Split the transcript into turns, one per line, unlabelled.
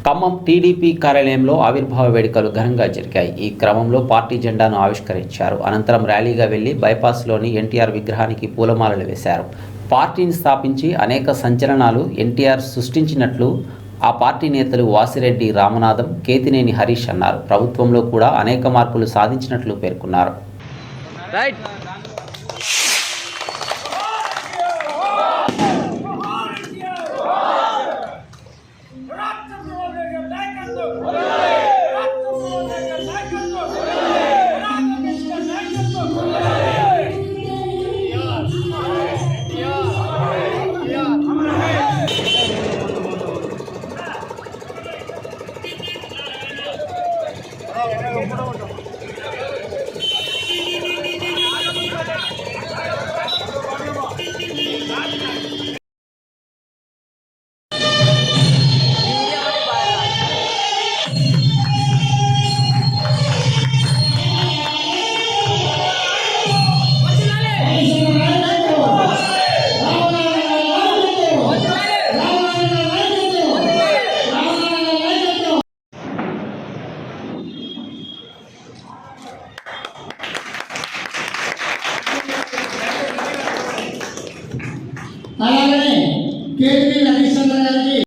Khammam TDP కార్యాలయంలో ఆవిర్భావ వేడుకలు ఘనంగా జరిగాయి. ఈ క్రమంలో పార్టీ జెండాను ఆవిష్కరించారు. అనంతరం ర్యాలీగా వెళ్లి బైపాస్లోని ఎన్టీఆర్ విగ్రహానికి పూలమాలలు వేశారు. పార్టీని స్థాపించి అనేక సంచలనాలు ఎన్టీఆర్ సృష్టించినట్లు ఆ పార్టీ నేతలు వాసిరెడ్డి రామనాథం, కేతినేని హరీష్ అన్నారు. ప్రభుత్వంలో కూడా అనేక మార్పులు సాధించినట్లు పేర్కొన్నారు.
అలాగనే కేతినేని హరీష్ గారికి